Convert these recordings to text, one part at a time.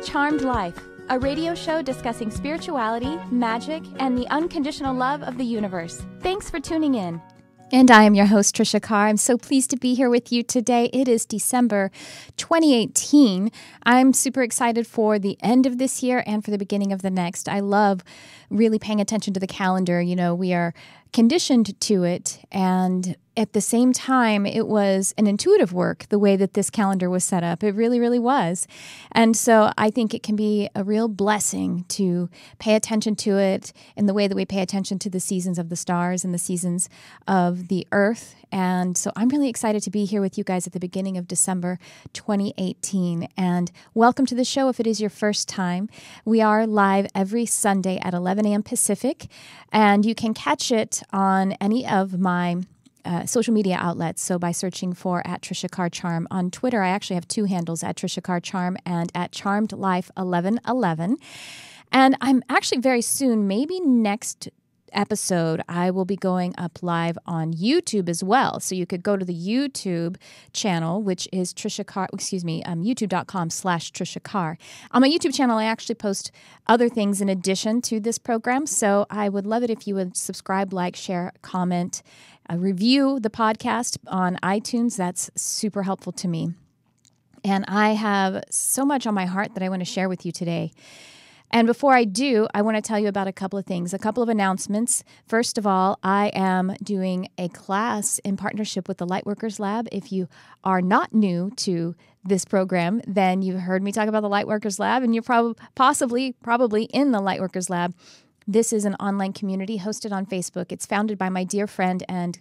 Charmed Life, a radio show discussing spirituality, magic, and the unconditional love of the universe. Thanks for tuning in. And I am your host, Tricia Carr. I'm so pleased to be here with you today. It is December 2018. I'm super excited for the end of this year and for the beginning of the next. I love really paying attention to the calendar. You know, we are conditioned to it, and at the same time, it was an intuitive work, the way that this calendar was set up. It really, really was. And so I think it can be a real blessing to pay attention to it in the way that we pay attention to the seasons of the stars and the seasons of the earth. And so I'm really excited to be here with you guys at the beginning of December 2018. And welcome to the show if it is your first time. We are live every Sunday at 11 a.m. Pacific, and you can catch it on any of my social media outlets. So by searching for @Tricia Carr Charm on Twitter, I actually have two handles, @Tricia Carr Charm and @CharmedLife1111. And I'm actually very soon, maybe next episode, I will be going up live on YouTube as well. So you could go to the YouTube channel, which is youtube.com/Tricia Carr. On my YouTube channel, I actually post other things in addition to this program. So I would love it if you would subscribe, like, share, comment, review the podcast on iTunes. That's super helpful to me. And I have so much on my heart that I want to share with you today. And before I do, I want to tell you about a couple of things, a couple of announcements. First of all, I am doing a class in partnership with the Lightworkers Lab. If you are not new to this program, then you've heard me talk about the Lightworkers Lab, and you're probably in the Lightworkers Lab. This is an online community hosted on Facebook. It's founded by my dear friend and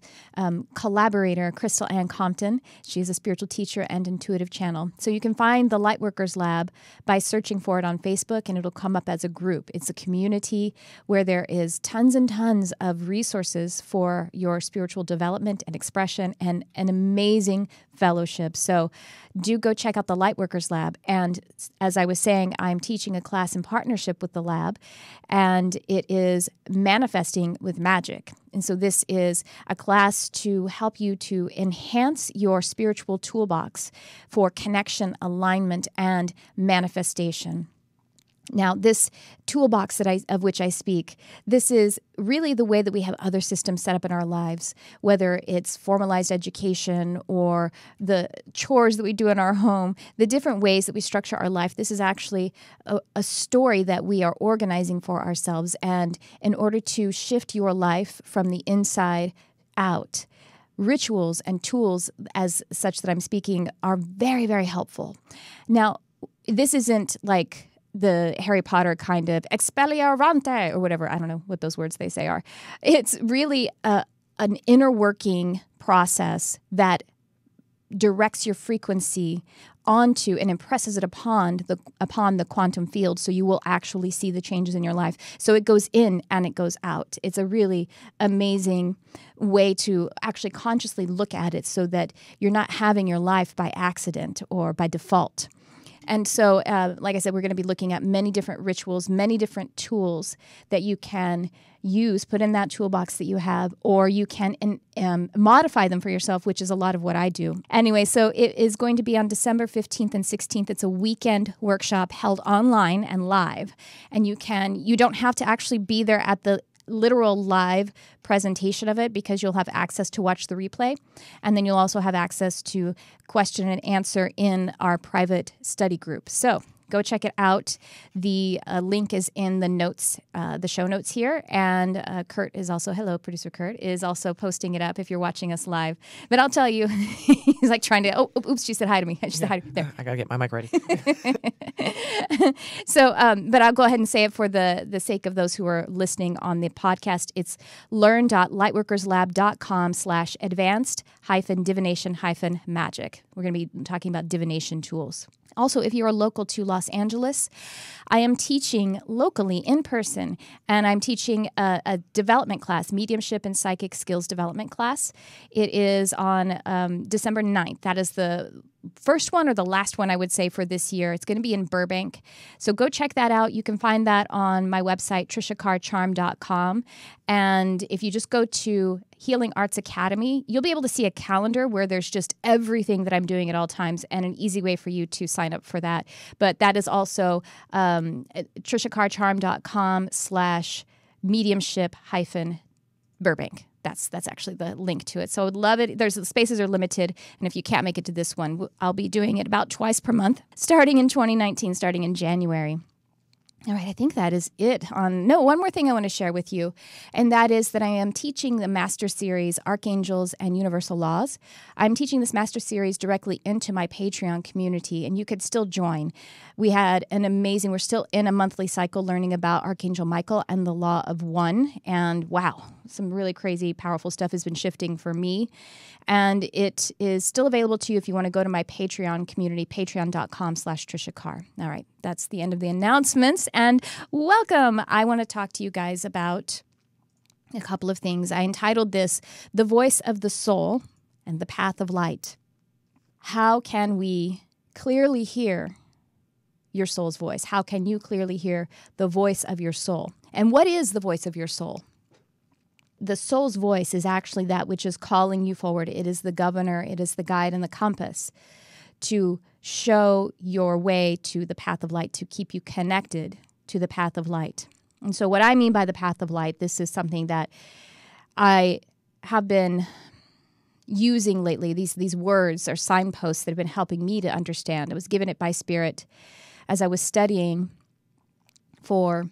collaborator, Crystal Ann Compton. She is a spiritual teacher and intuitive channel. So you can find the Lightworkers Lab by searching for it on Facebook, and it'll come up as a group. It's a community where there is tons and tons of resources for your spiritual development and expression, and an amazing fellowship. So do go check out the Lightworkers Lab. And as I was saying, I'm teaching a class in partnership with the lab, and it is manifesting with magic. And so this is a class to help you to enhance your spiritual toolbox for connection, alignment, and manifestation. Now, this toolbox of which I speak, this is really the way that we have other systems set up in our lives, whether it's formalized education or the chores that we do in our home, the different ways that we structure our life. This is actually a story that we are organizing for ourselves. And in order to shift your life from the inside out, rituals and tools as such that I'm speaking are very, very helpful. Now, this isn't like the Harry Potter kind of expelliarante or whatever. I don't know what those words they say are. It's really an inner working process that directs your frequency onto and impresses it upon the quantum field, so you will actually see the changes in your life. So it goes in and it goes out. It's a really amazing way to actually consciously look at it so that you're not having your life by accident or by default. And so, like I said, we're going to be looking at many different rituals, many different tools that you can use, put in that toolbox that you have, or you can modify them for yourself, which is a lot of what I do. Anyway, so it is going to be on December 15th and 16th. It's a weekend workshop held online and live. And you don't have to actually be there at the literal live presentation of it, because you'll have access to watch the replay. And then you'll also have access to question and answer in our private study group. So go check it out. The link is in the notes, the show notes here. And Kurt is also, hello, producer Kurt, is also posting it up if you're watching us live. But I'll tell you, he's like trying to, oops, she said hi to me. She said hi to me. There. I got to get my mic ready. So, but I'll go ahead and say it for the sake of those who are listening on the podcast. It's learn.lightworkerslab.com/advanced-divination-magic. We're going to be talking about divination tools. Also, if you are local to Los Angeles, I am teaching locally in person, and I'm teaching a development class, mediumship and psychic skills development class. It is on December 9th. That is the first one or the last one, I would say, for this year. It's going to be in Burbank. So go check that out. You can find that on my website, triciacarcharm.com. And if you just go to Healing Arts Academy, you'll be able to see a calendar where there's just everything that I'm doing at all times and an easy way for you to sign up for that. But that is also triciacarcharm.com/mediumship-Burbank. That's actually the link to it. So I would love it. The spaces are limited, and if you can't make it to this one, I'll be doing it about twice per month, starting in 2019, starting in January. All right, I think that is it. One more thing I want to share with you, and that is that I am teaching the Master Series, Archangels and Universal Laws. I'm teaching this Master Series directly into my Patreon community, and you could still join. We're still in a monthly cycle learning about Archangel Michael and the Law of One, and wow, some really crazy, powerful stuff has been shifting for me. And it is still available to you if you want to go to my Patreon community, patreon.com/Tricia Carr. All right, that's the end of the announcements. And welcome. I want to talk to you guys about a couple of things. I entitled this, The Voice of the Soul and the Path of Light. How can we clearly hear your soul's voice? How can you clearly hear the voice of your soul? And what is the voice of your soul? The soul's voice is actually that which is calling you forward. It is the governor, it is the guide and the compass to show your way to the path of light, to keep you connected to the path of light. And so what I mean by the path of light, this is something that I have been using lately. These words are signposts that have been helping me to understand. I was given it by Spirit as I was studying for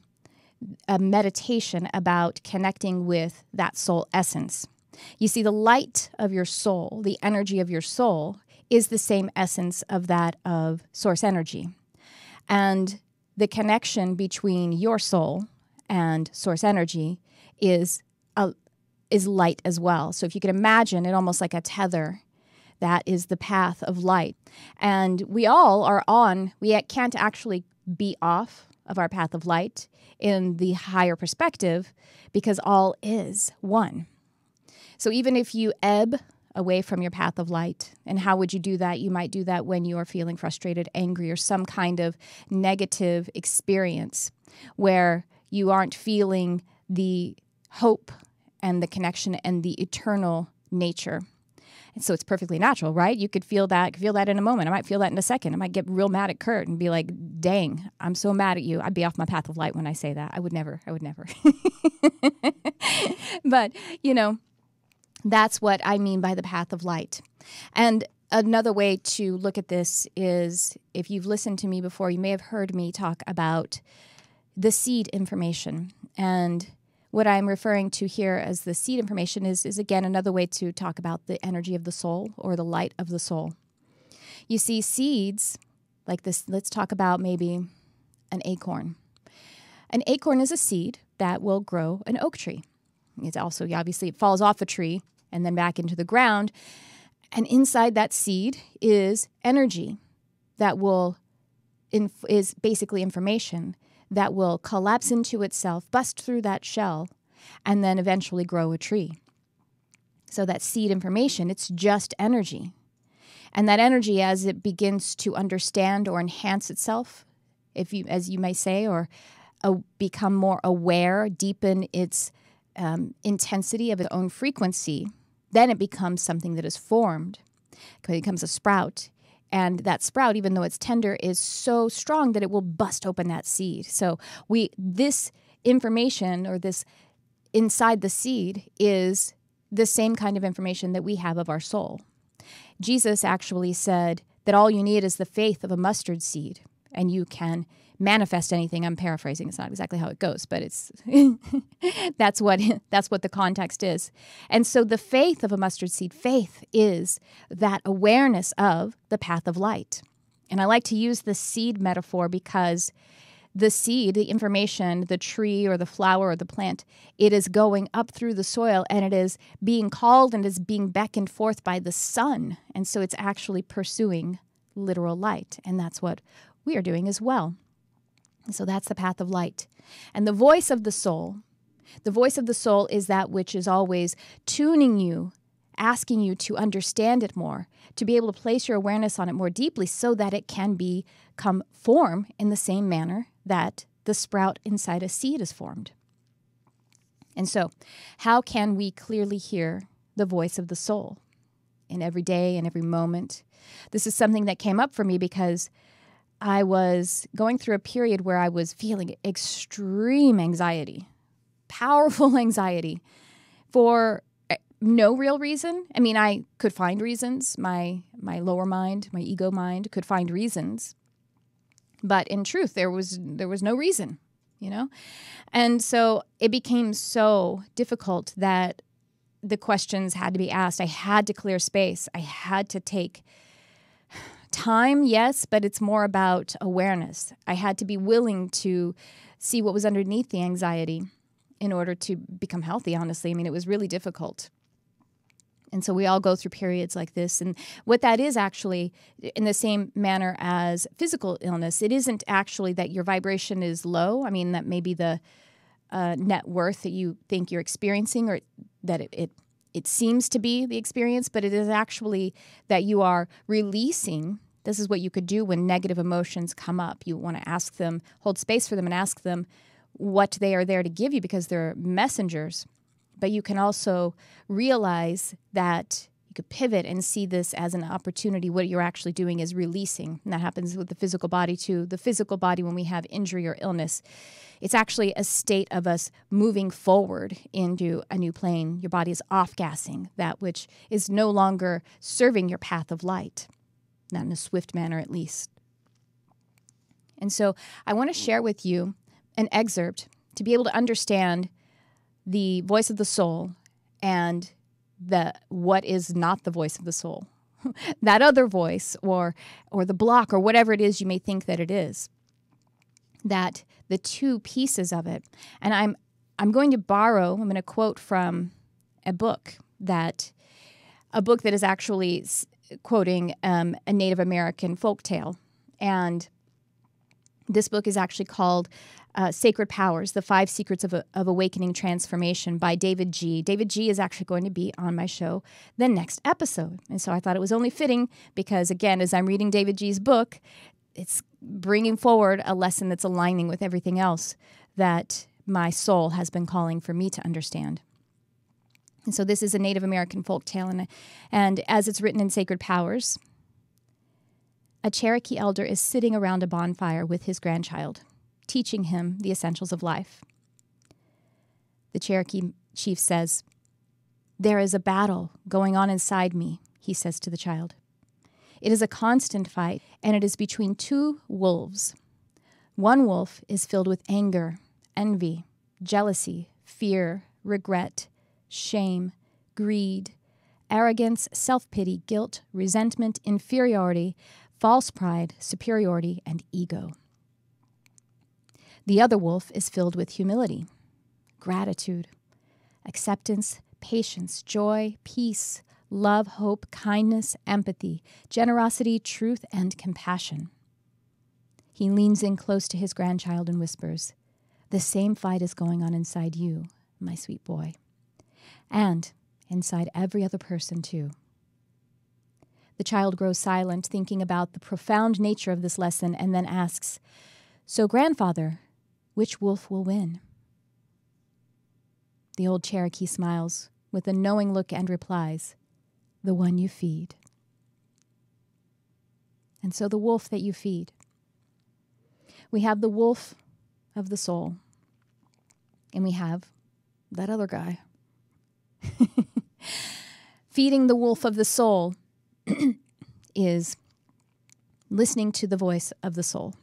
a meditation about connecting with that soul essence. You see, the light of your soul, the energy of your soul, is the same essence of that of source energy. And the connection between your soul and source energy is light as well. So if you can imagine it almost like a tether, that is the path of light. And we all are on, we can't actually be off of our path of light in the higher perspective because all is one. So even if you ebb away from your path of light, and how would you do that? You might do that when you are feeling frustrated, angry, or some kind of negative experience where you aren't feeling the hope and the connection and the eternal nature. And so it's perfectly natural, right? You could feel that in a moment. I might feel that in a second. I might get real mad at Kurt and be like, dang, I'm so mad at you. I'd be off my path of light when I say that. I would never. But, that's what I mean by the path of light. And another way to look at this is, if you've listened to me before, you may have heard me talk about the seed information. And what I'm referring to here as the seed information is again, another way to talk about the energy of the soul or the light of the soul. You see, seeds like this, let's talk about maybe an acorn. An acorn is a seed that will grow an oak tree. It's also, obviously, it falls off a tree and then back into the ground. And inside that seed is energy that is basically information that will collapse into itself, bust through that shell, and then eventually grow a tree. So that seed information, it's just energy. And that energy, as it begins to understand or enhance itself, as you may say, or become more aware, deepen its intensity of its own frequency, then it becomes something that is formed. It becomes a sprout. And that sprout, even though it's tender, is so strong that it will bust open that seed. So this information, or this inside the seed, is the same kind of information that we have of our soul. Jesus actually said that all you need is the faith of a mustard seed, and you can manifest anything. I'm paraphrasing. It's not exactly how it goes, but it's that's what the context is. And so the faith of a mustard seed, faith is that awareness of the path of light. And I like to use the seed metaphor because the seed, the information, the tree or the flower or the plant, it is going up through the soil and it is being called and is being beckoned forth by the sun. And so it's actually pursuing literal light. And that's what we are doing as well. So that's the path of light. And the voice of the soul is that which is always tuning you asking you to understand it more, to be able to place your awareness on it more deeply so that it can become form in the same manner that the sprout inside a seed is formed. And so, how can we clearly hear the voice of the soul in every day and every moment? This is something that came up for me because I was going through a period where I was feeling extreme anxiety, powerful anxiety for no real reason. I mean, I could find reasons. My lower mind, my ego mind could find reasons. But in truth, there was no reason, you know? And so it became so difficult that the questions had to be asked. I had to clear space. I had to take time, yes, but it's more about awareness. I had to be willing to see what was underneath the anxiety in order to become healthy, honestly. I mean, it was really difficult. And so we all go through periods like this. And what that is actually, in the same manner as physical illness, it isn't actually that your vibration is low. I mean, that may be the net worth that you think you're experiencing, or that it seems to be the experience, but it is actually that you are releasing. This is what you could do when negative emotions come up. You want to ask them, hold space for them and ask them what they are there to give you, because they're messengers. But you can also realize that you could pivot and see this as an opportunity. What you're actually doing is releasing. And that happens with the physical body too. The physical body, when we have injury or illness, it's actually a state of us moving forward into a new plane. Your body is off-gassing that which is no longer serving your path of light, not in a swift manner at least. And so I want to share with you an excerpt to be able to understand the voice of the soul and what is not the voice of the soul. That other voice or the block or whatever it is you may think that it is. That the two pieces of it. And I'm going to quote from a book that is actually quoting a Native American folktale. And this book is actually called Sacred Powers, The 5 Secrets of Awakening Transformation by David G. David G is actually going to be on my show the next episode. And so I thought it was only fitting because, again, as I'm reading David G's book, it's bringing forward a lesson that's aligning with everything else that my soul has been calling for me to understand. And so this is a Native American folktale, and as it's written in Sacred Powers, a Cherokee elder is sitting around a bonfire with his grandchild, teaching him the essentials of life. The Cherokee chief says, "There is a battle going on inside me," he says to the child. "It is a constant fight, and it is between 2 wolves. One wolf is filled with anger, envy, jealousy, fear, regret, shame, greed, arrogance, self-pity, guilt, resentment, inferiority, false pride, superiority, and ego. The other wolf is filled with humility, gratitude, acceptance, patience, joy, peace, love, hope, kindness, empathy, generosity, truth, and compassion." He leans in close to his grandchild and whispers, "The same fight is going on inside you, my sweet boy, and inside every other person too." The child grows silent, thinking about the profound nature of this lesson, and then asks, "So, grandfather, which wolf will win?" The old Cherokee smiles with a knowing look and replies, "The one you feed." And so the wolf that you feed. We have the wolf of the soul, and we have that other guy. Feeding the wolf of the soul is listening to the voice of the soul.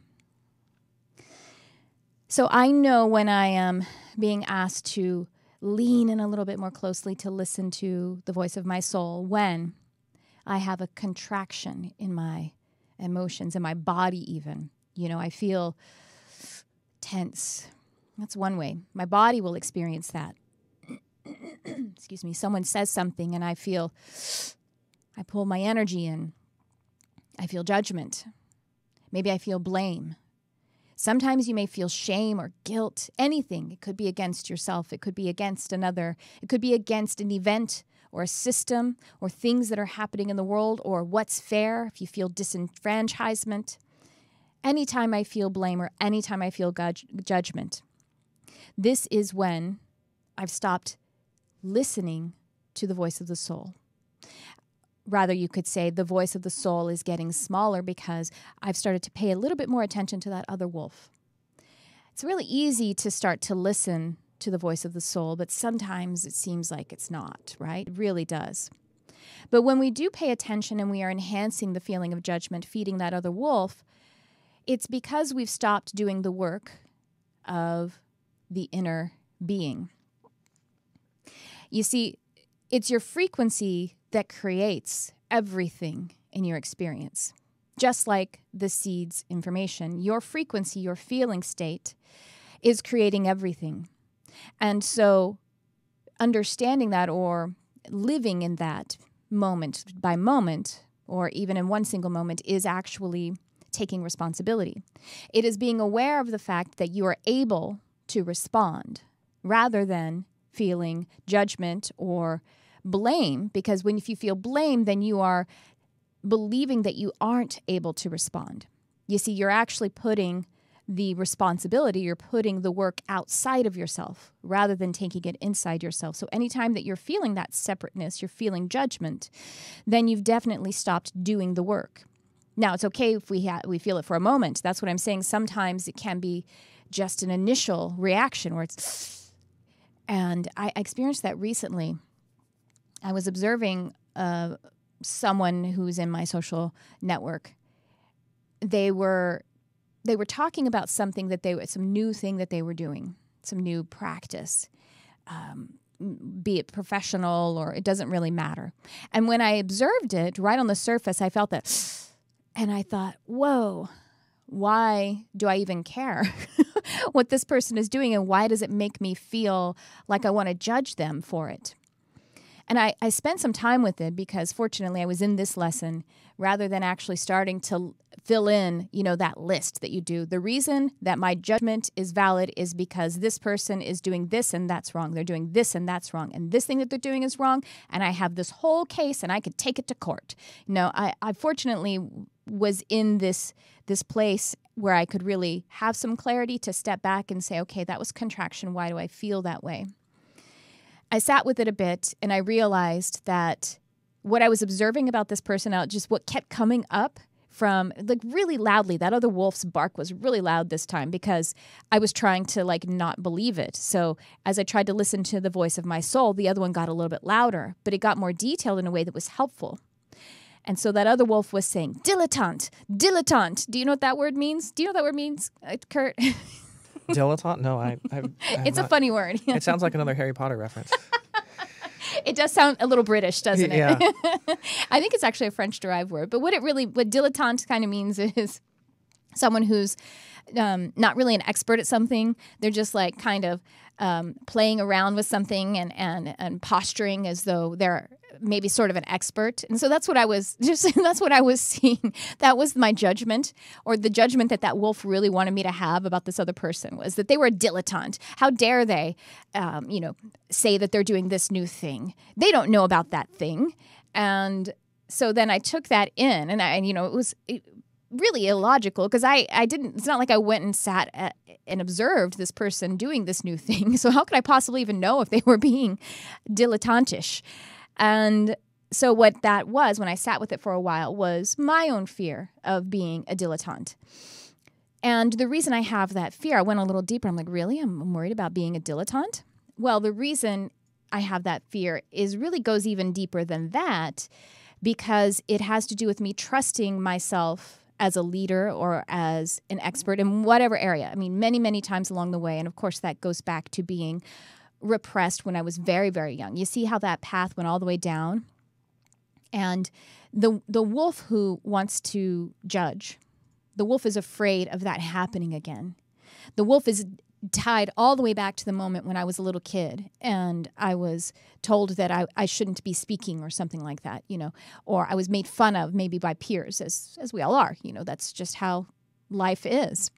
So I know when I am being asked to lean in a little bit more closely to listen to the voice of my soul, when I have a contraction in my emotions, in my body even. You know, I feel tense. That's one way. My body will experience that. Excuse me. Someone says something and I pull my energy in. I feel judgment. Maybe I feel blame. Sometimes you may feel shame or guilt, anything. It could be against yourself. It could be against another. It could be against an event or a system or things that are happening in the world or what's fair, if you feel disenfranchisement, anytime I feel blame or anytime I feel judgment, this is when I've stopped listening to the voice of the soul. Rather, you could say the voice of the soul is getting smaller because I've started to pay a little bit more attention to that other wolf. It's really easy to start to listen to the voice of the soul, but sometimes it seems like it's not, right? It really does. But when we do pay attention and we are enhancing the feeling of judgment, feeding that other wolf, it's because we've stopped doing the work of the inner being. You see, it's your frequency that creates everything in your experience. Just like the seed's information, your frequency, your feeling state is creating everything. And so understanding that or living in that moment by moment, or even in one single moment, is actually taking responsibility. It is being aware of the fact that you are able to respond rather than feeling judgment or blame, because if you feel blame, then you are believing that you aren't able to respond. You see, you're actually putting the responsibility, you're putting the work outside of yourself rather than taking it inside yourself. So anytime that you're feeling that separateness, you're feeling judgment, then you've definitely stopped doing the work. Now, it's okay if we feel it for a moment. That's what I'm saying. Sometimes it can be just an initial reaction where it's... And I experienced that recently. I was observing someone who's in my social network. They were talking about something some new thing that they were doing, some new practice, be it professional or it doesn't really matter. And when I observed it right on the surface, I felt that, and I thought, whoa, why do I even care what this person is doing, and why does it make me feel like I want to judge them for it? And I spent some time with it because fortunately I was in this lesson rather than actually starting to fill in, that list that you do. The reason that my judgment is valid is because this person is doing this and that's wrong. They're doing this and that's wrong. And this thing that they're doing is wrong. And I have this whole case and I could take it to court. I fortunately was in this place where I could really have some clarity to step back and say, okay, that was contraction. Why do I feel that way? I sat with it a bit and I realized that what I was observing about this person, just what kept coming up from really loudly, that other wolf's bark was really loud this time because I was trying to not believe it. So as I tried to listen to the voice of my soul, the other one got a little bit louder, but it got more detailed in a way that was helpful. And so that other wolf was saying, dilettante, dilettante. Do you know what that word means? Do you know what that word means, Kurt? Dilettante? No, I it's a funny word. It sounds like another Harry Potter reference. It does sound a little British, doesn't it? Yeah. I think it's actually a French-derived word. But what dilettante kind of means is someone who's not really an expert at something. They're just kind of playing around with something and posturing as though they're maybe sort of an expert. And so that's what I was seeing. That was my judgment, or the judgment that wolf really wanted me to have about this other person, was that they were a dilettante. How dare they, say that they're doing this new thing? They don't know about that thing. And so then I took that in, and it was really illogical because I didn't. It's not like I went and sat and observed this person doing this new thing. So how could I possibly even know if they were being dilettantish? And so what that was, when I sat with it for a while, was my own fear of being a dilettante. And the reason I have that fear, I went a little deeper. I'm like, really? I'm worried about being a dilettante? Well, the reason I have that fear really goes even deeper than that, because it has to do with me trusting myself as a leader or as an expert in whatever area. I mean, many, many times along the way. And of course, that goes back to being repressed when I was very, very young. You see how that path went all the way down? And the wolf who wants to judge, the wolf is afraid of that happening again. The wolf is tied all the way back to the moment when I was a little kid and I was told that I shouldn't be speaking or something like that, or I was made fun of maybe by peers, as we all are. That's just how life is.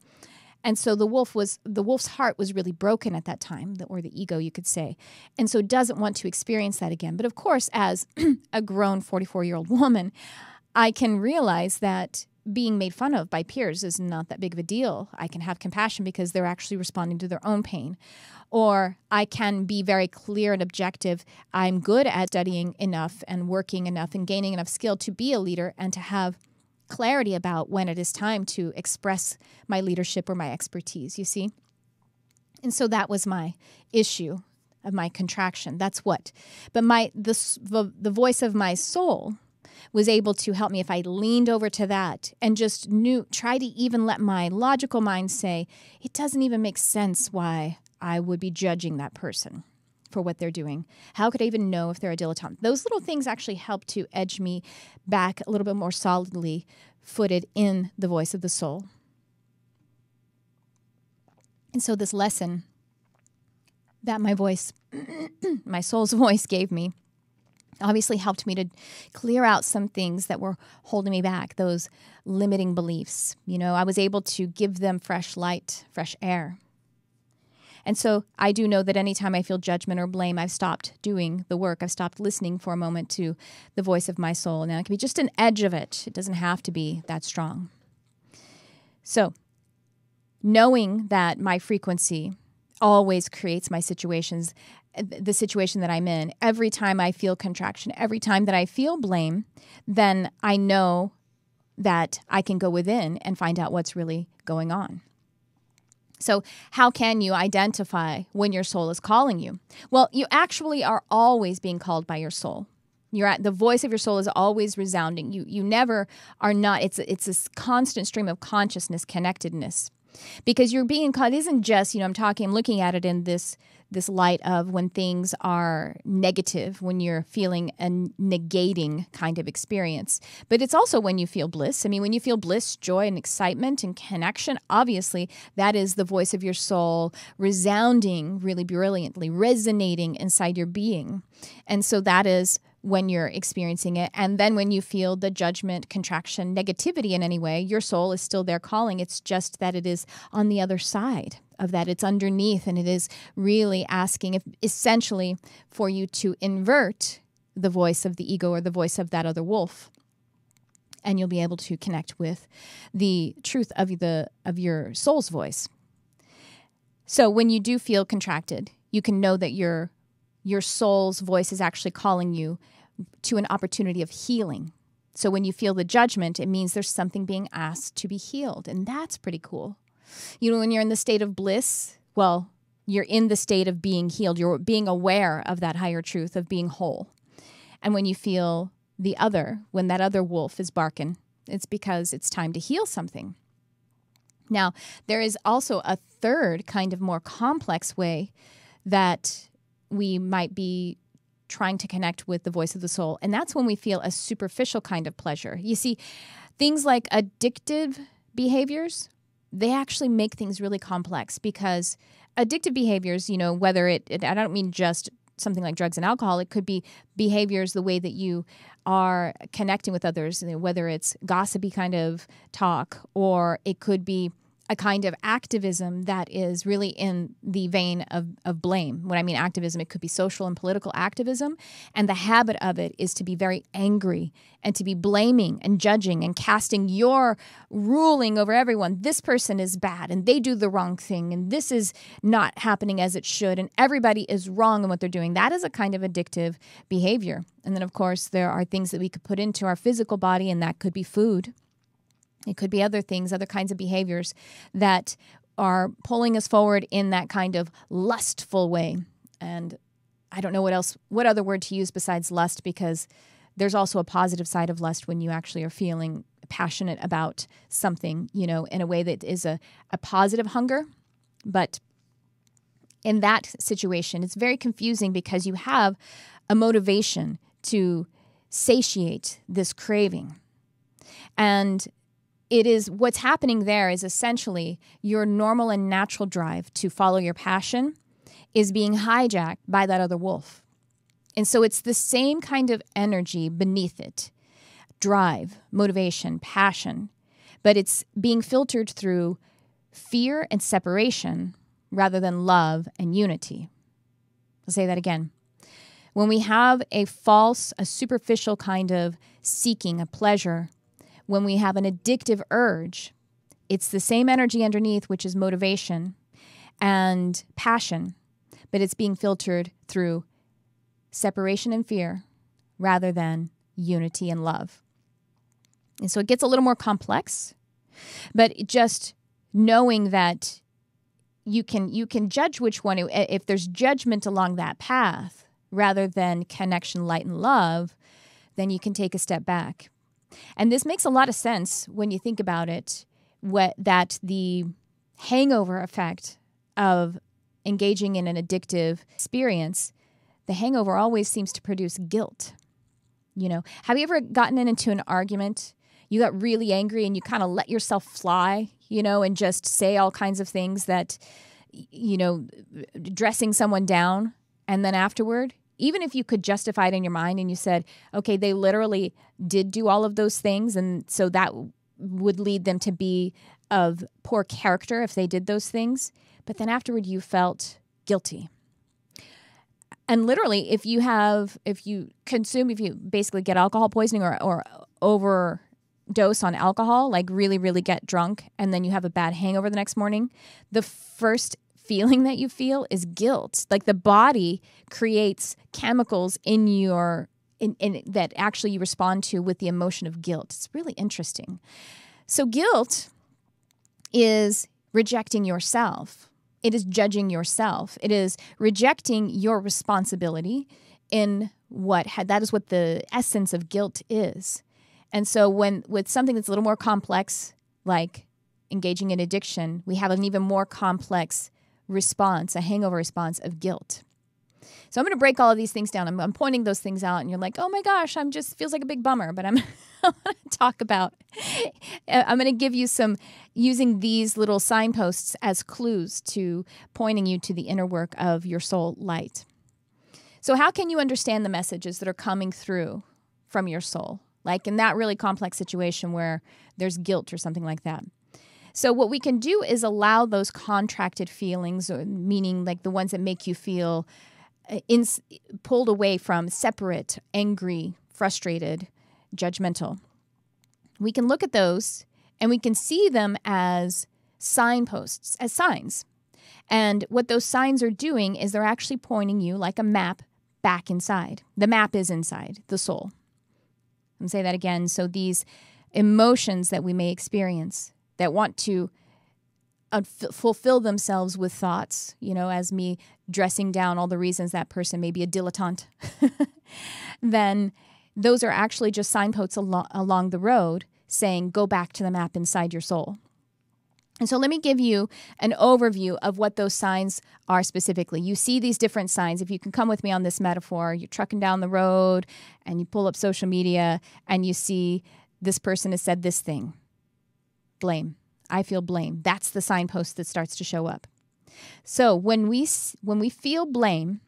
And so the wolf's heart was really broken at that time, or the ego, you could say. And so doesn't want to experience that again. But of course, as a grown 44-year-old woman, I can realize that being made fun of by peers is not that big of a deal. I can have compassion because they're actually responding to their own pain. Or I can be very clear and objective. I'm good at studying enough and working enough and gaining enough skill to be a leader and to have clarity about when it is time to express my leadership or my expertise, you see? And so that was my issue of my contraction. That's what. But the voice of my soul was able to help me if I leaned over to that and just try to even let my logical mind say, it doesn't even make sense why I would be judging that person for what they're doing. How could I even know if they're a dilettante? Those little things actually help to edge me back a little bit more solidly footed in the voice of the soul. And so this lesson that my voice, my soul's voice gave me, obviously helped me to clear out some things that were holding me back, those limiting beliefs. I was able to give them fresh light, fresh air. And so I do know that anytime I feel judgment or blame, I've stopped doing the work. I've stopped listening for a moment to the voice of my soul. Now, it can be just an edge of it. It doesn't have to be that strong. So knowing that my frequency always creates my situations, the situation that I'm in, every time I feel contraction, every time that I feel blame, then I know that I can go within and find out what's really going on. So how can you identify when your soul is calling you? Well, you actually are always being called by your soul. The voice of your soul is always resounding. You never are not. It's this constant stream of consciousness, connectedness. Because you're being called, it isn't just, I'm looking at it in this light of when things are negative, when you're feeling a negating kind of experience. But it's also when you feel bliss. When you feel bliss, joy, and excitement and connection, obviously that is the voice of your soul resounding really brilliantly, resonating inside your being. And so that is when you're experiencing it. And then when you feel the judgment, contraction, negativity in any way, your soul is still there calling. It's just that it is on the other side of that. It's underneath, and it is really asking essentially for you to invert the voice of the ego or the voice of that other wolf. And you'll be able to connect with the truth of your soul's voice. So when you do feel contracted, you can know that your soul's voice is actually calling you to an opportunity of healing. So when you feel the judgment, it means there's something being asked to be healed. And that's pretty cool. When you're in the state of bliss, well, you're in the state of being healed. You're being aware of that higher truth of being whole. And when you feel when that other wolf is barking, it's because it's time to heal something. Now, there is also a third kind of more complex way that we might be trying to connect with the voice of the soul. And that's when we feel a superficial kind of pleasure. You see, things like addictive behaviors, they actually make things really complex, because addictive behaviors, whether I don't mean just something like drugs and alcohol, it could be behaviors, the way that you are connecting with others, whether it's gossipy kind of talk, or it could be a kind of activism that is really in the vein of blame. When I mean activism, it could be social and political activism. And the habit of it is to be very angry and to be blaming and judging and casting your ruling over everyone. This person is bad and they do the wrong thing, and this is not happening as it should, and everybody is wrong in what they're doing. That is a kind of addictive behavior. And then, of course, there are things that we could put into our physical body, and that could be food. It could be other things, other kinds of behaviors that are pulling us forward in that kind of lustful way. And I don't know what other word to use besides lust, because there's also a positive side of lust when you actually are feeling passionate about something, in a way that is a positive hunger. But in that situation, it's very confusing, because you have a motivation to satiate this craving. And what's happening there is essentially your normal and natural drive to follow your passion is being hijacked by that other wolf. And so it's the same kind of energy beneath it, drive, motivation, passion, but it's being filtered through fear and separation rather than love and unity. I'll say that again. When we have a superficial kind of seeking, a pleasure, when we have an addictive urge, it's the same energy underneath, which is motivation and passion, but it's being filtered through separation and fear rather than unity and love. And so it gets a little more complex, but just knowing that you can judge which one, if there's judgment along that path rather than connection, light, and love, then you can take a step back. And this makes a lot of sense when you think about it, that the hangover effect of engaging in an addictive experience, the hangover always seems to produce guilt. Have you ever gotten into an argument? You got really angry and you kind of let yourself fly, and just say all kinds of things that, dressing someone down. And then afterward, even if you could justify it in your mind and you said, okay, they literally did do all of those things, and so that would lead them to be of poor character if they did those things. But then afterward, you felt guilty. And literally, if you basically get alcohol poisoning or overdose on alcohol, like really, really get drunk, and then you have a bad hangover the next morning, the first feeling that you feel is guilt. Like the body creates chemicals in that actually you respond to with the emotion of guilt. It's really interesting. So guilt is rejecting yourself. It is judging yourself. It is rejecting your responsibility in that is what the essence of guilt is. And so with something that's a little more complex, like engaging in addiction, we have an even more complex response, a hangover response of guilt. So I'm going to break all of these things down. I'm pointing those things out, and you're like, oh my gosh, feels like a big bummer. But I'm going to give you using these little signposts as clues to pointing you to the inner work of your soul light. So how can you understand the messages that are coming through from your soul? Like in that really complex situation where there's guilt or something like that. So what we can do is allow those contracted feelings, meaning like the ones that make you feel pulled away from, separate, angry, frustrated, judgmental. We can look at those and we can see them as signposts, as signs. And what those signs are doing is they're actually pointing you like a map back inside. The map is inside the soul. I'm say that again. So these emotions that we may experience that want to fulfill themselves with thoughts, as me dressing down all the reasons that person may be a dilettante, then those are actually just signposts along the road saying, go back to the map inside your soul. And so let me give you an overview of what those signs are specifically. You see these different signs. If you can come with me on this metaphor, you're trucking down the road and you pull up social media and you see this person has said this thing. Blame. I feel blame. That's the signpost that starts to show up. So when we feel blame,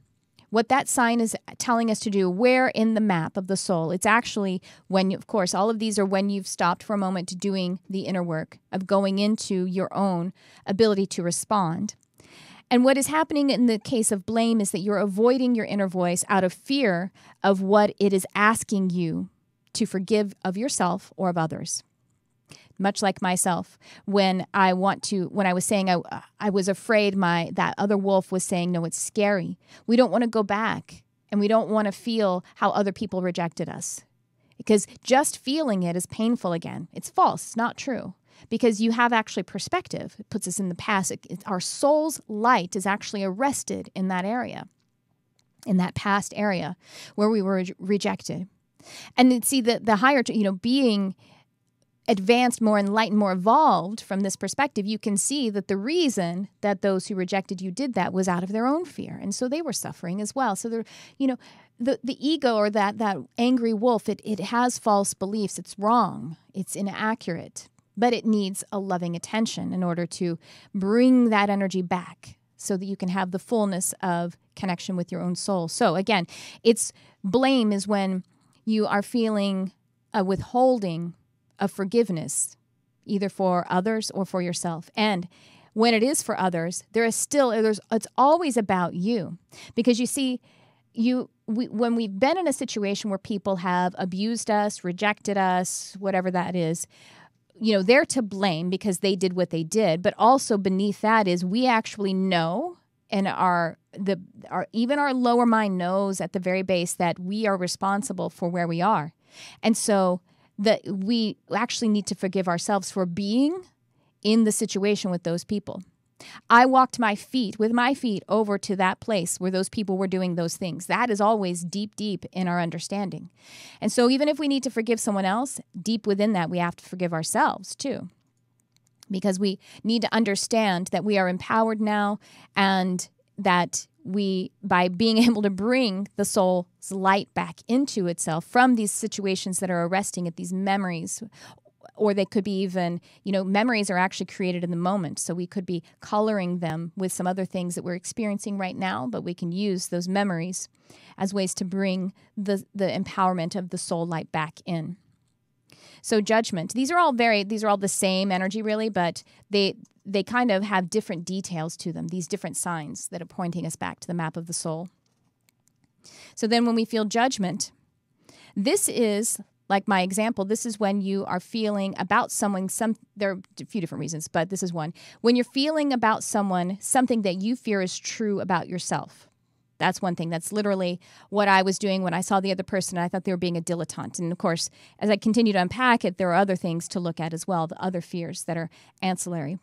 what that sign is telling us to do, where in the map of the soul, it's actually when, of course, all of these are when you've stopped for a moment to doing the inner work of going into your own ability to respond. And what is happening in the case of blame is that you're avoiding your inner voice out of fear of what it is asking you to forgive of yourself or of others. Much like myself, when I was saying I was afraid that other wolf was saying, no, it's scary. We don't want to go back and we don't want to feel how other people rejected us. Because just feeling it is painful again. It's false. It's not true. Because you have actually perspective. It puts us in the past. Our soul's light is actually arrested in that area, in that past area where we were rejected. And see, the higher, being advanced, more enlightened, more evolved from this perspective, you can see that the reason that those who rejected you did that was out of their own fear. And so they were suffering as well. So the ego or that angry wolf, it has false beliefs. It's wrong. It's inaccurate. But it needs a loving attention in order to bring that energy back so that you can have the fullness of connection with your own soul. So again, blame is when you are feeling a withholding of forgiveness, either for others or for yourself. And when it is for others, it's always about you. Because you see, when we've been in a situation where people have abused us, rejected us, whatever that is, they're to blame because they did what they did. But also beneath that is we actually know, and even our lower mind knows at the very base that we are responsible for where we are. And so that we actually need to forgive ourselves for being in the situation with those people. I walked with my feet over to that place where those people were doing those things. That is always deep, deep in our understanding. And so even if we need to forgive someone else, deep within that, we have to forgive ourselves too. Because we need to understand that we are empowered now, and that by being able to bring the soul's light back into itself from these situations that are arresting it, these memories, or they could be even, memories are actually created in the moment. So we could be coloring them with some other things that we're experiencing right now, but we can use those memories as ways to bring the empowerment of the soul light back in. So judgment, these are all the same energy really, but they kind of have different details to them, these different signs that are pointing us back to the map of the soul. So then when we feel judgment, this is, like my example, this is when you are feeling about someone, there are a few different reasons, but this is one. When you're feeling about someone something that you fear is true about yourself. That's one thing. That's literally what I was doing when I saw the other person. I thought they were being a dilettante. And of course, as I continue to unpack it, there are other things to look at as well, the other fears that are ancillary.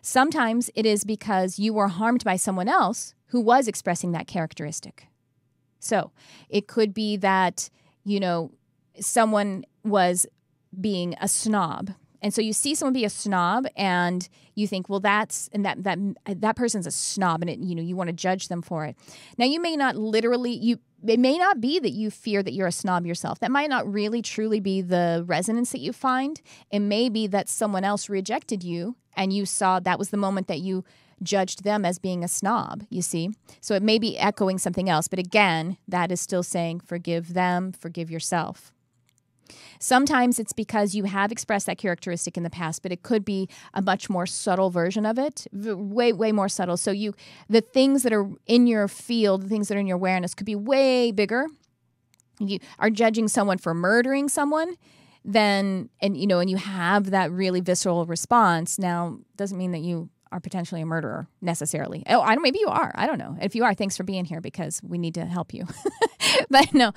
Sometimes it is because you were harmed by someone else who was expressing that characteristic. So it could be that, someone was being a snob. And so you see someone be a snob and you think, well, that person's a snob, and you want to judge them for it. Now, you may not it may not be that you fear that you're a snob yourself. That might not really truly be the resonance that you find. It may be that someone else rejected you and you saw that was the moment that you judged them as being a snob, you see. So it may be echoing something else. But again, that is still saying forgive them, forgive yourself. Sometimes it's because you have expressed that characteristic in the past, but it could be a much more subtle version of it, way, way more subtle. So the things that are in your field, the things that are in your awareness could be way bigger. You are judging someone for murdering someone, and you have that really visceral response. Now, doesn't mean that you are potentially a murderer necessarily. Maybe you are. I don't know. If you are, thanks for being here because we need to help you. But no,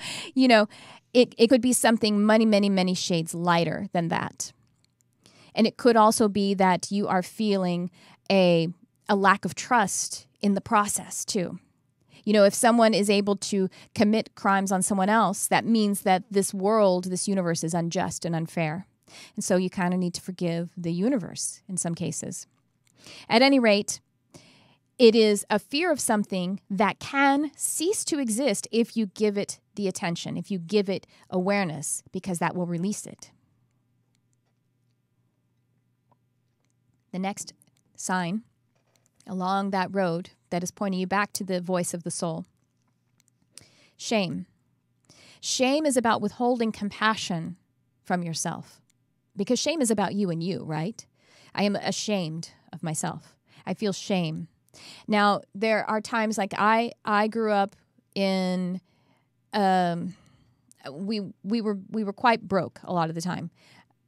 it could be something many, many, many shades lighter than that. And it could also be that you are feeling a lack of trust in the process too. If someone is able to commit crimes on someone else, that means that this universe is unjust and unfair. And so you kind of need to forgive the universe in some cases. At any rate, it is a fear of something that can cease to exist if you give it the attention, if you give it awareness, because that will release it. The next sign along that road that is pointing you back to the voice of the soul. Shame. Shame is about withholding compassion from yourself, because shame is about you and you, right? I am ashamed of myself. I feel shame. Now, there are times like I grew up in, we were quite broke a lot of the time.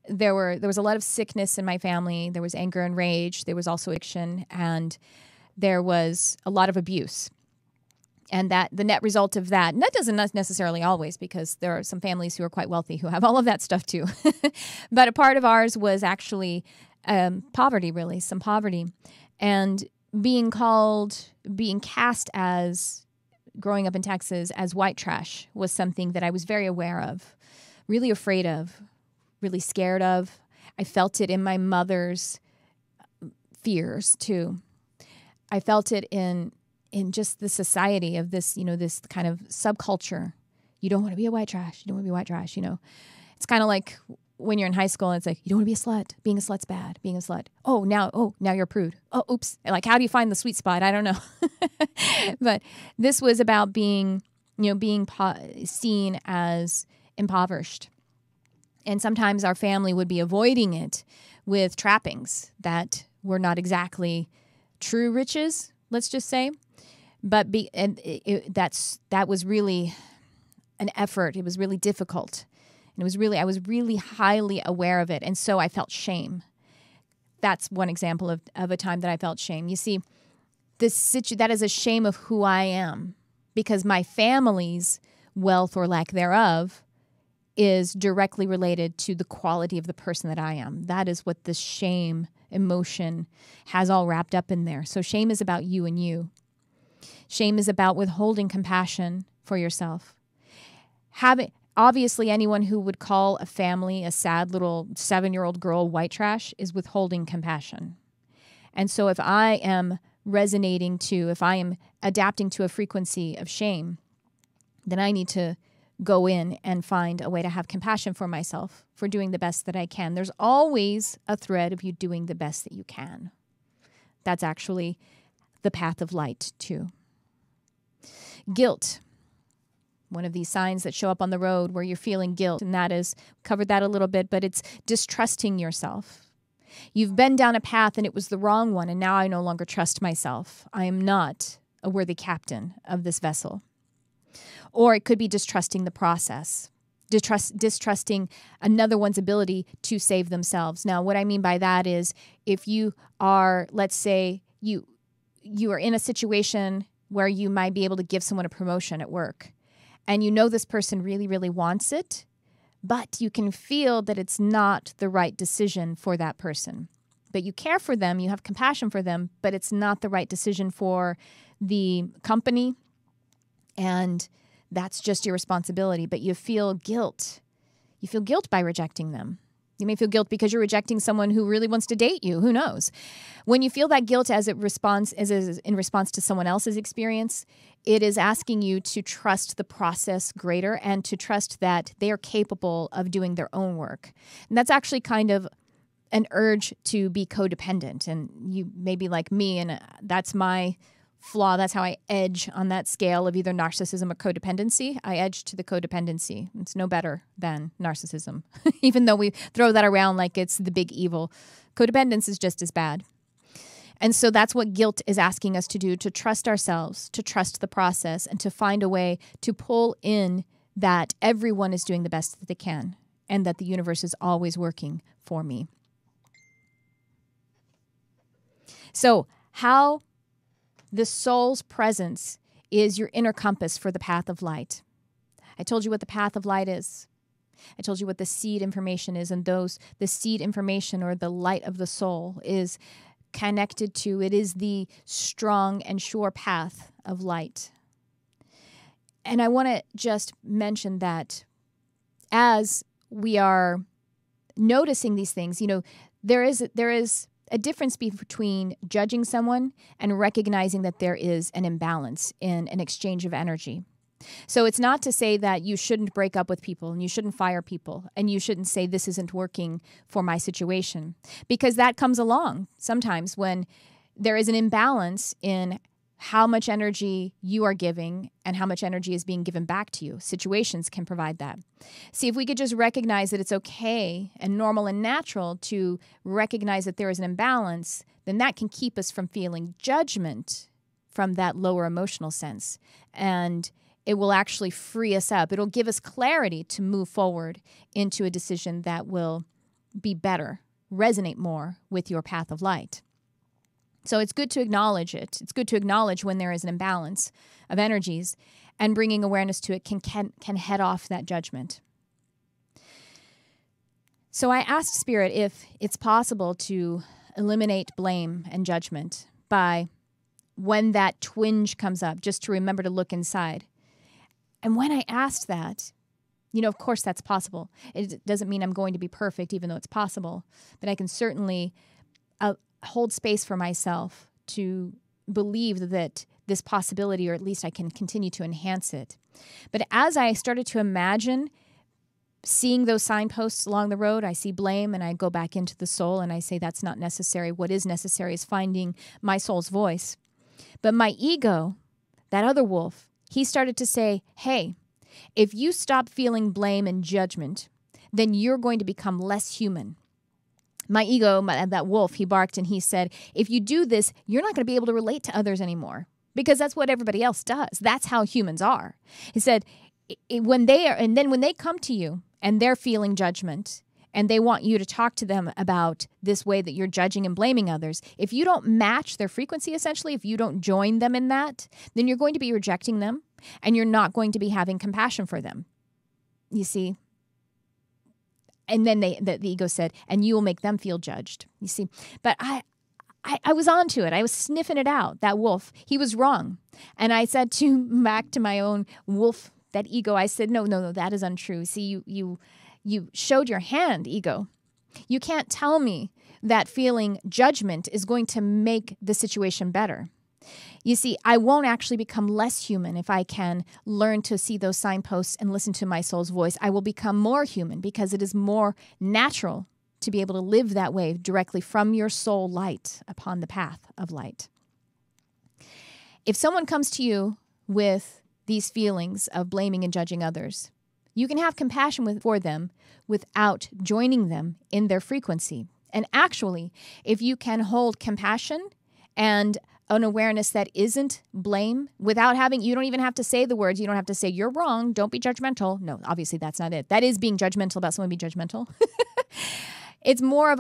There was a lot of sickness in my family. There was anger and rage. There was also addiction, and there was a lot of abuse. And that the net result of that, and that doesn't necessarily always, because there are some families who are quite wealthy who have all of that stuff too. But a part of ours was actually poverty, really, some poverty. And being cast as, growing up in Texas, as white trash was something that I was very aware of, really afraid of, really scared of. I felt it in my mother's fears too. I felt it in just the society of this, this kind of subculture. You don't want to be a white trash. You don't want to be white trash, It's kind of like when you're in high school and it's like, you don't want to be a slut. Being a slut's bad. Being a slut. Oh, now you're a prude. Oh, oops. Like, how do you find the sweet spot? I don't know. But this was about being seen as impoverished. And sometimes our family would be avoiding it with trappings that were not exactly true riches, let's just say. But that was really an effort. It was really difficult. And I was really highly aware of it. And so I felt shame. That's one example of a time that I felt shame. You see, that is a shame of who I am, because my family's wealth or lack thereof is directly related to the quality of the person that I am. That is what the shame emotion has all wrapped up in there. So shame is about you and you. Shame is about withholding compassion for yourself. Obviously, anyone who would call a family a sad little 7-year-old girl white trash is withholding compassion. And so if I am adapting to a frequency of shame, then I need to go in and find a way to have compassion for myself for doing the best that I can. There's always a thread of you doing the best that you can. That's actually the path of light, too. Guilt. One of these signs that show up on the road where you're feeling guilt, and that is, covered that a little bit, but it's distrusting yourself. You've been down a path and it was the wrong one, and now I no longer trust myself. I am not a worthy captain of this vessel. Or it could be distrusting the process, distrusting another one's ability to save themselves. Now, what I mean by that is if you are, let's say, you are in a situation where you might be able to give someone a promotion at work, and you know this person really, really wants it, but you can feel that it's not the right decision for that person. But you care for them, you have compassion for them, but it's not the right decision for the company, and that's just your responsibility. But you feel guilt. You feel guilt by rejecting them. You may feel guilt because you're rejecting someone who really wants to date you. Who knows? When you feel that guilt as in response to someone else's experience, it is asking you to trust the process greater and to trust that they are capable of doing their own work. And that's actually kind of an urge to be codependent. And you may be like me, and that's my flaw. That's how I edge on that scale of either narcissism or codependency. I edge to the codependency. It's no better than narcissism, even though we throw that around like it's the big evil. Codependence is just as bad. And so that's what guilt is asking us to do, to trust ourselves, to trust the process, and to find a way to pull in that everyone is doing the best that they can and that the universe is always working for me. So how the soul's presence is your inner compass for the path of light. I told you what the path of light is. I told you what the seed information is, and the seed information or the light of the soul is connected to. It is the strong and sure path of light. And I want to just mention that as we are noticing these things, there is a difference between judging someone and recognizing that there is an imbalance in an exchange of energy. So it's not to say that you shouldn't break up with people and you shouldn't fire people and you shouldn't say this isn't working for my situation, because that comes along sometimes when there is an imbalance in how much energy you are giving and how much energy is being given back to you. Situations can provide that. See, if we could just recognize that it's okay and normal and natural to recognize that there is an imbalance, then that can keep us from feeling judgment from that lower emotional sense. And it will actually free us up. It'll give us clarity to move forward into a decision that will be better, resonate more with your path of light. So it's good to acknowledge it. It's good to acknowledge when there is an imbalance of energies, and bringing awareness to it can head off that judgment. So I asked Spirit if it's possible to eliminate blame and judgment by when that twinge comes up, just to remember to look inside. And when I asked that, of course that's possible. It doesn't mean I'm going to be perfect, even though it's possible, but I can certainly hold space for myself to believe that this possibility, or at least I can continue to enhance it. But as I started to imagine seeing those signposts along the road, I see blame and I go back into the soul and I say that's not necessary. What is necessary is finding my soul's voice. But my ego, that other wolf, he started to say, hey, if you stop feeling blame and judgment, then you're going to become less human. My ego, that wolf, he barked and he said, if you do this, you're not going to be able to relate to others anymore because that's what everybody else does. That's how humans are. He said, when they come to you and they're feeling judgment and they want you to talk to them about this way that you're judging and blaming others, if you don't match their frequency, essentially, if you don't join them in that, then you're going to be rejecting them and you're not going to be having compassion for them. You see? And then the ego said, and you will make them feel judged. You see? But I was onto it. I was sniffing it out, that wolf. He was wrong. And I said back to my own wolf, that ego, I said, no, that is untrue. See, you showed your hand, ego. You can't tell me that feeling judgment is going to make the situation better. You see, I won't actually become less human if I can learn to see those signposts and listen to my soul's voice. I will become more human because it is more natural to be able to live that way directly from your soul light upon the path of light. If someone comes to you with these feelings of blaming and judging others, you can have compassion for them without joining them in their frequency. And actually, if you can hold compassion and an awareness that isn't blame without you don't even have to say the words. You don't have to say, you're wrong. Don't be judgmental. No, obviously that's not it. That is being judgmental about someone being judgmental. It's more of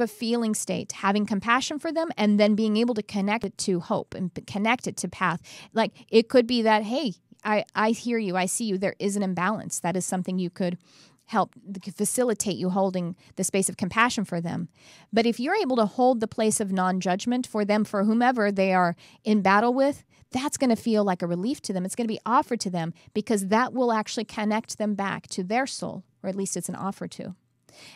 a feeling state, having compassion for them and then being able to connect it to hope and connect it to path. Like it could be that, hey, I hear you. I see you. There is an imbalance. That is something you could help facilitate you holding the space of compassion for them. But if you're able to hold the place of non-judgment for them, for whomever they are in battle with, that's going to feel like a relief to them. It's going to be offered to them because that will actually connect them back to their soul, or at least it's an offer to.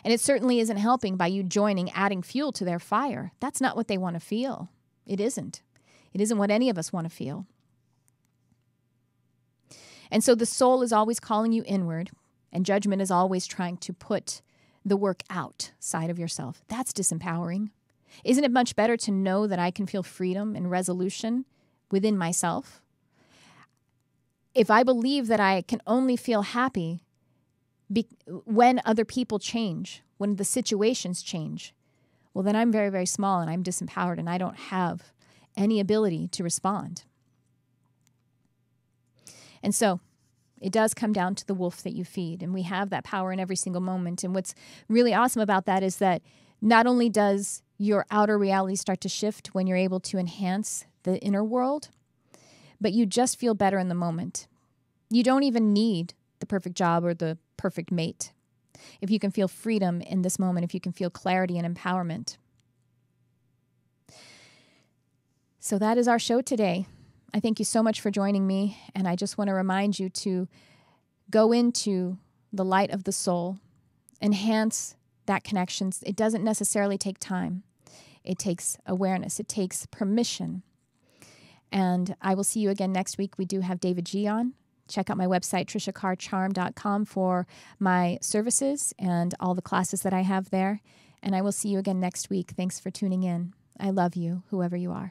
And it certainly isn't helping by you joining, adding fuel to their fire. That's not what they want to feel. It isn't. It isn't what any of us want to feel. And so the soul is always calling you inward. And judgment is always trying to put the work outside of yourself. That's disempowering. Isn't it much better to know that I can feel freedom and resolution within myself? If I believe that I can only feel happy when other people change, when the situations change, well, then I'm very, very small and I'm disempowered and I don't have any ability to respond. And so it does come down to the wolf that you feed, and we have that power in every single moment. And what's really awesome about that is that not only does your outer reality start to shift when you're able to enhance the inner world, but you just feel better in the moment. You don't even need the perfect job or the perfect mate. If you can feel freedom in this moment, if you can feel clarity and empowerment. So that is our show today. I thank you so much for joining me, and I just want to remind you to go into the light of the soul, enhance that connection. It doesn't necessarily take time. It takes awareness. It takes permission. And I will see you again next week. We do have David G on. Check out my website, triciacarcharm.com, for my services and all the classes that I have there. And I will see you again next week. Thanks for tuning in. I love you, whoever you are.